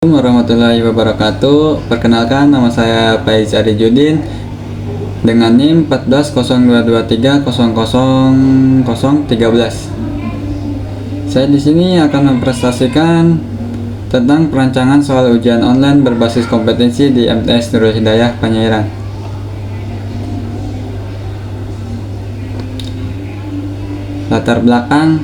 Assalamualaikum warahmatullahi wabarakatuh. Perkenalkan, nama saya Faiz Arijudin dengan NIM 140223000013. Saya di sini akan mempresentasikan tentang perancangan soal ujian online berbasis kompetensi di MTS Nurul Hidayah Panjairan. Latar belakang: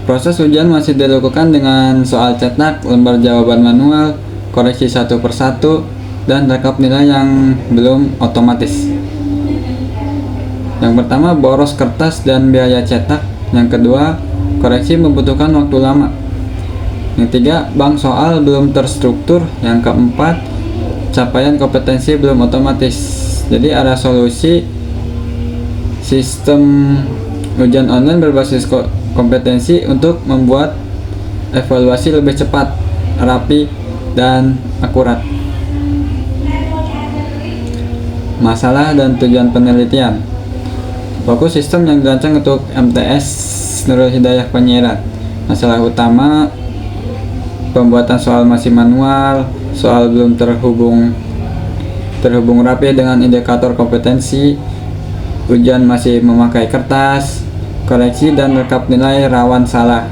proses ujian masih dilakukan dengan soal cetak, lembar jawaban manual, koreksi satu persatu, dan rekap nilai yang belum otomatis. Yang pertama, boros kertas dan biaya cetak. Yang kedua, koreksi membutuhkan waktu lama. Yang ketiga, bank soal belum terstruktur. Yang keempat, capaian kompetensi belum otomatis. Jadi ada solusi sistem ujian online berbasis kompetensi untuk membuat evaluasi lebih cepat, rapi, dan akurat. Masalah dan tujuan penelitian. Fokus sistem yang dirancang untuk MTS Nurul Hidayah Panjairan. Masalah utama: pembuatan soal masih manual, soal belum terhubung rapi dengan indikator kompetensi, ujian masih memakai kertas, koreksi dan rekap nilai rawan salah,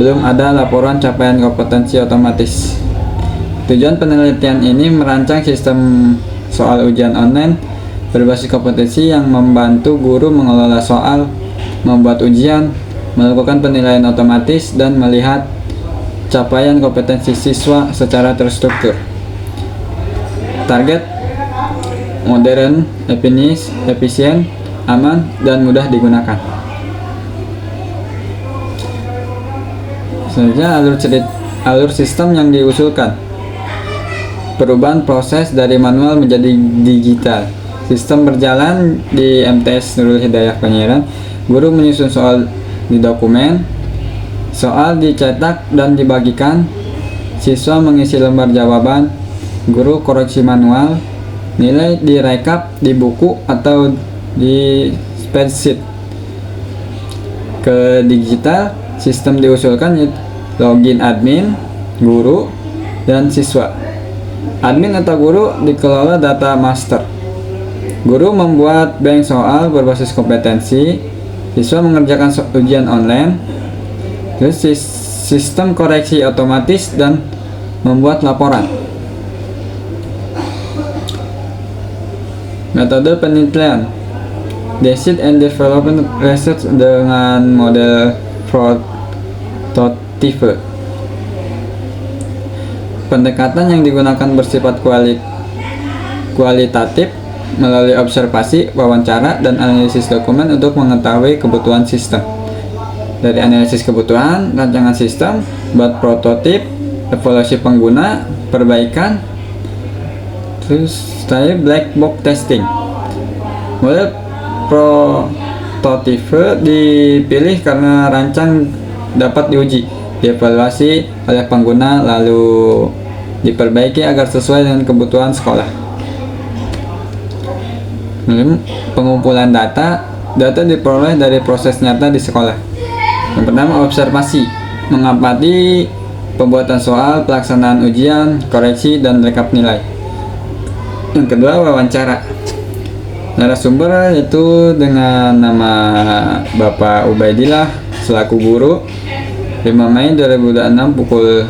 belum ada laporan capaian kompetensi otomatis. Tujuan penelitian ini merancang sistem soal ujian online berbasis kompetensi yang membantu guru mengelola soal, membuat ujian, melakukan penilaian otomatis, dan melihat capaian kompetensi siswa secara terstruktur. Target: modern, efisien, aman, dan mudah digunakan. Selanjutnya, alur sistem yang diusulkan. Perubahan proses dari manual menjadi digital. Sistem berjalan di MTS Nurul Hidayah Panjairan. Guru menyusun soal di dokumen, soal dicetak dan dibagikan, siswa mengisi lembar jawaban, guru koreksi manual, nilai direkap di buku atau di spreadsheet. Ke digital, sistem diusulkan login admin, guru, dan siswa. Admin atau guru dikelola data master. Guru membuat bank soal berbasis kompetensi, siswa mengerjakan ujian online, terus sistem koreksi otomatis dan membuat laporan. Metode penelitian: Design and Development Research dengan model prototipe. Pendekatan yang digunakan bersifat kualitatif melalui observasi, wawancara, dan analisis dokumen untuk mengetahui kebutuhan sistem. Dari analisis kebutuhan, rancangan sistem, buat prototip, evaluasi pengguna, perbaikan, terus black box testing. Model prototipe dipilih karena rancang dapat diuji, dievaluasi oleh pengguna, lalu diperbaiki agar sesuai dengan kebutuhan sekolah. Pengumpulan data diperoleh dari proses nyata di sekolah. Yang pertama, observasi, mengamati pembuatan soal, pelaksanaan ujian, koreksi, dan rekap nilai. Yang kedua, wawancara. Narasumber yaitu dengan nama Bapak Ubaidillah selaku guru, 5 Mei 2026 pukul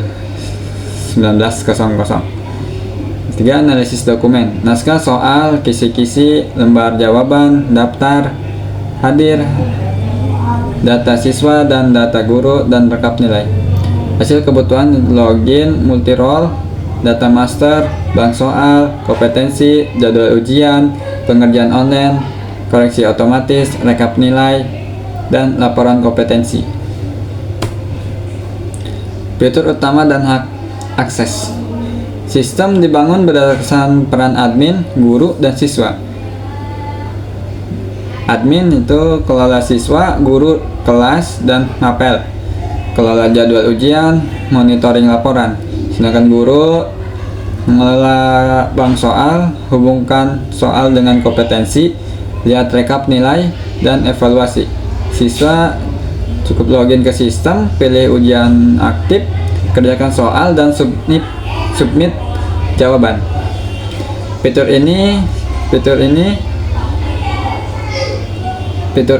19.00. Ketiga, analisis dokumen, naskah soal, kisi-kisi, lembar jawaban, daftar hadir, data siswa dan data guru, dan rekap nilai. Hasil kebutuhan: login, multi-role, data master, bank soal, kompetensi, jadwal ujian, pengerjaan online, koreksi otomatis, rekap nilai, dan laporan kompetensi. Fitur utama dan hak akses. Sistem dibangun berdasarkan peran admin, guru, dan siswa. Admin itu kelola siswa, guru kelas, dan ngapel, kelola jadwal ujian, monitoring laporan. Sedangkan guru mengelola bank soal, hubungkan soal dengan kompetensi, lihat rekap nilai, dan evaluasi. Siswa cukup login ke sistem, pilih ujian aktif, kerjakan soal dan submit jawaban. Fitur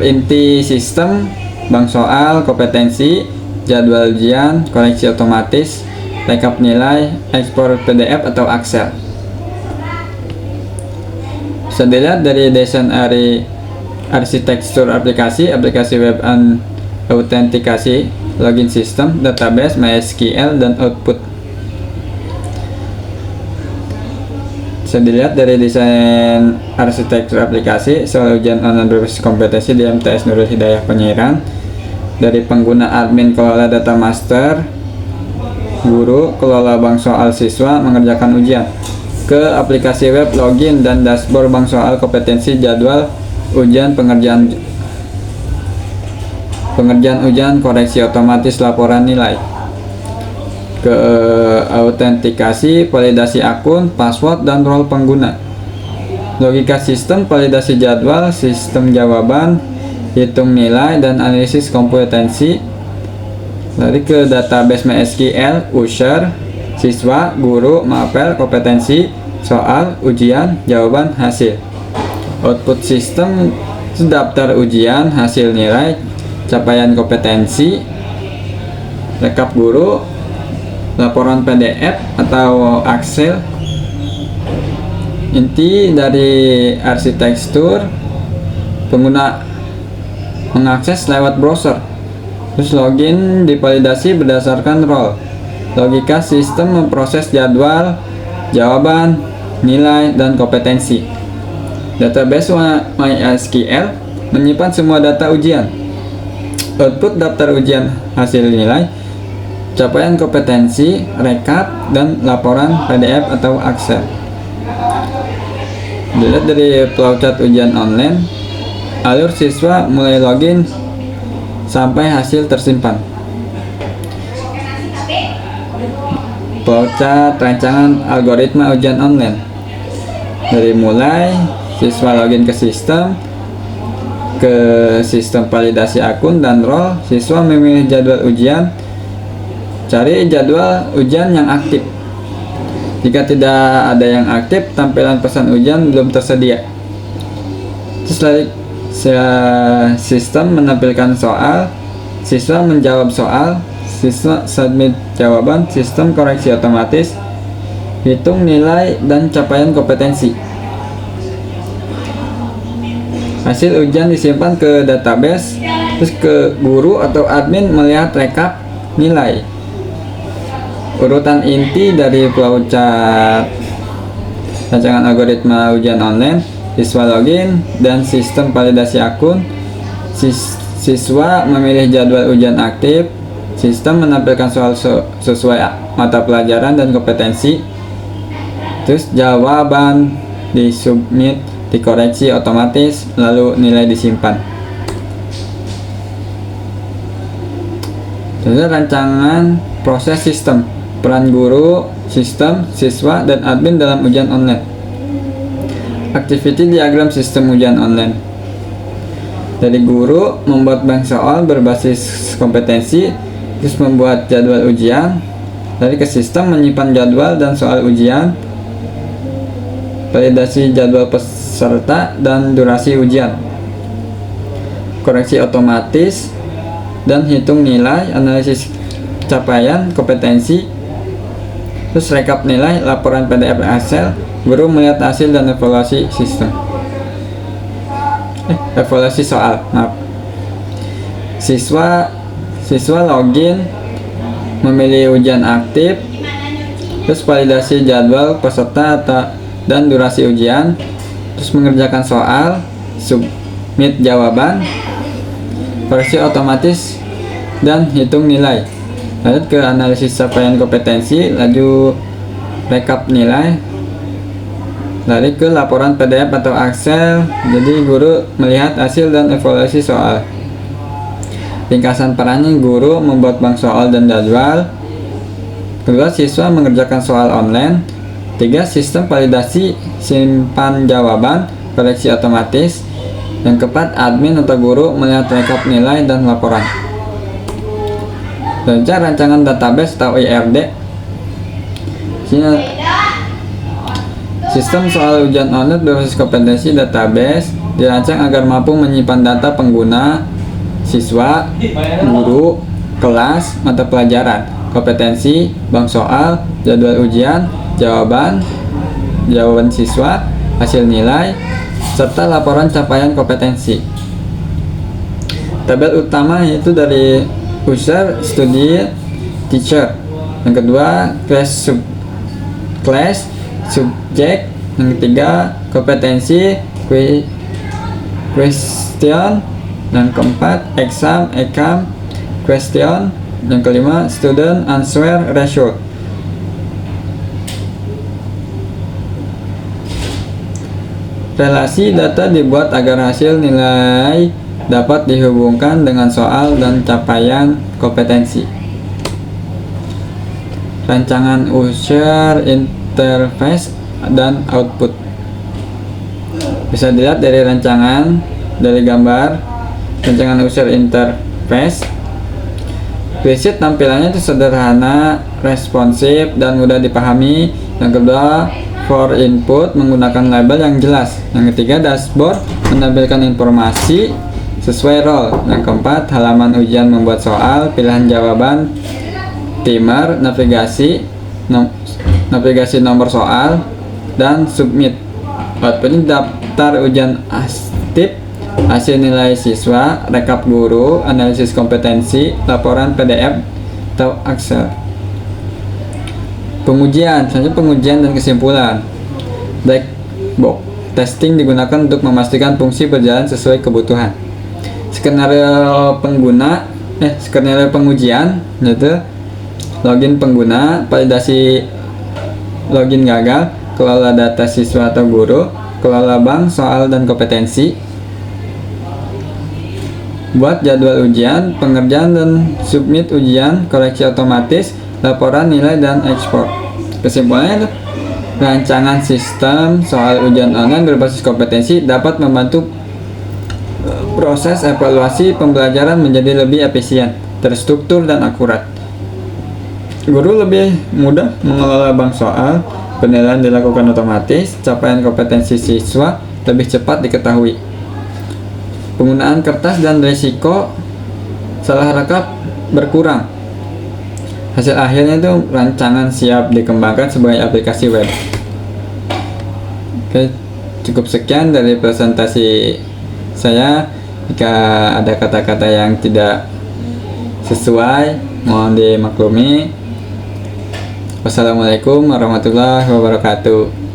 inti sistem: bank soal, kompetensi, jadwal ujian, koreksi otomatis, rekap nilai, ekspor PDF atau Excel. Bisa dilihat dari desain arsitektur aplikasi web autentikasi, login sistem, database, MySQL, dan output. Bisa dilihat dari desain arsitektur aplikasi soal ujian online berbasis kompetensi di MTS Nurul Hidayah Penyiaran. Dari pengguna: admin kelola data master, guru kelola bank soal, siswa mengerjakan ujian. Ke aplikasi web, login dan dashboard bank soal, kompetensi, jadwal ujian, pengerjaan ujian, koreksi otomatis, laporan nilai. Ke autentikasi, validasi akun, password, dan role pengguna. Logika sistem, validasi jadwal, sistem jawaban, hitung nilai, dan analisis kompetensi. Dari ke database MySQL, user, siswa, guru, mapel, kompetensi, soal, ujian, jawaban, hasil. Output sistem, daftar ujian, hasil nilai, capaian kompetensi, rekap guru, laporan PDF atau Excel. Inti dari arsitektur: pengguna mengakses lewat browser, terus login divalidasi berdasarkan role. Logika sistem memproses jadwal, jawaban, nilai, dan kompetensi. Database MySQL menyimpan semua data ujian. Output daftar ujian, hasil nilai, capaian kompetensi, rekap, dan laporan PDF atau Excel. Dilihat dari flowchart ujian online, alur siswa mulai login sampai hasil tersimpan. Flowchart rancangan algoritma ujian online. Dari mulai siswa login ke sistem validasi akun dan role, siswa memilih jadwal ujian. Cari jadwal ujian yang aktif. Jika tidak ada yang aktif, tampilan pesan ujian belum tersedia. Terus sistem menampilkan soal, siswa menjawab soal, siswa submit jawaban, sistem koreksi otomatis, hitung nilai, dan capaian kompetensi. Hasil ujian disimpan ke database, terus ke guru atau admin melihat rekap nilai. Urutan inti dari flowchart rancangan algoritma ujian online: siswa login dan sistem validasi akun, siswa memilih jadwal ujian aktif, sistem menampilkan soal sesuai mata pelajaran dan kompetensi, terus jawaban disubmit, dikoreksi otomatis, lalu nilai disimpan. Terus rancangan proses sistem, peran guru, sistem, siswa, dan admin dalam ujian online. Activity diagram sistem ujian online. Dari guru membuat bank soal berbasis kompetensi, terus membuat jadwal ujian. Dari ke sistem menyimpan jadwal dan soal ujian, validasi jadwal peserta dan durasi ujian, koreksi otomatis dan hitung nilai, analisis capaian kompetensi, terus rekap nilai, laporan PDF Excel. Guru melihat hasil dan evaluasi sistem. Evaluasi soal, maaf. Siswa login, memilih ujian aktif, terus validasi jadwal peserta dan durasi ujian, terus mengerjakan soal, submit jawaban, koreksi otomatis, dan hitung nilai. Lanjut ke analisis capaian kompetensi, laju rekap nilai, lari ke laporan PDF atau Excel. Jadi guru melihat hasil dan evaluasi soal. Ringkasan perannya: guru membuat bank soal dan jadwal. Kedua, siswa mengerjakan soal online. 3, sistem validasi, simpan jawaban, koreksi otomatis. Yang keempat, admin atau guru melihat rekap nilai dan laporan. Selanjutnya rancangan database atau IRD. Sistem soal ujian online berbasis kompetensi database dirancang agar mampu menyimpan data pengguna, siswa, guru, kelas, mata pelajaran, kompetensi, bank soal, jadwal ujian, jawaban siswa, hasil nilai, serta laporan capaian kompetensi. Tabel utama yaitu dari user, studi, teacher. Yang kedua, class, subjek. Yang ketiga, kompetensi, question. Yang keempat, exam, question. Yang kelima, student answer ratio. Relasi data dibuat agar hasil nilai dapat dihubungkan dengan soal dan capaian kompetensi. Rancangan user interface dan output. Bisa dilihat dari rancangan, dari gambar rancangan user interface. Basic tampilannya itu sederhana, responsif, dan mudah dipahami. Yang kedua, for input menggunakan label yang jelas. Yang ketiga, dashboard menampilkan informasi sesuai role. Yang keempat, halaman ujian membuat soal, pilihan jawaban, timer, navigasi nomor soal, dan submit. Outputnya daftar ujian aktif, hasil nilai siswa, rekap guru, analisis kompetensi, laporan PDF atau Excel. Pengujian, selanjutnya pengujian dan kesimpulan. Black box testing digunakan untuk memastikan fungsi berjalan sesuai kebutuhan. Skenario pengujian yaitu login pengguna, validasi login gagal, kelola data siswa atau guru, kelola bank soal dan kompetensi, buat jadwal ujian, pengerjaan dan submit ujian, koreksi otomatis, laporan nilai dan ekspor. Kesimpulannya itu, rancangan sistem soal ujian online berbasis kompetensi dapat membantu proses evaluasi pembelajaran menjadi lebih efisien, terstruktur dan akurat. Guru lebih mudah mengelola bank soal, penilaian dilakukan otomatis, capaian kompetensi siswa lebih cepat diketahui. Penggunaan kertas dan risiko salah rekap berkurang. Hasil akhirnya itu rancangan siap dikembangkan sebagai aplikasi web. Oke, cukup sekian dari presentasi saya. Jika ada kata-kata yang tidak sesuai, mohon dimaklumi. Wassalamualaikum warahmatullahi wabarakatuh.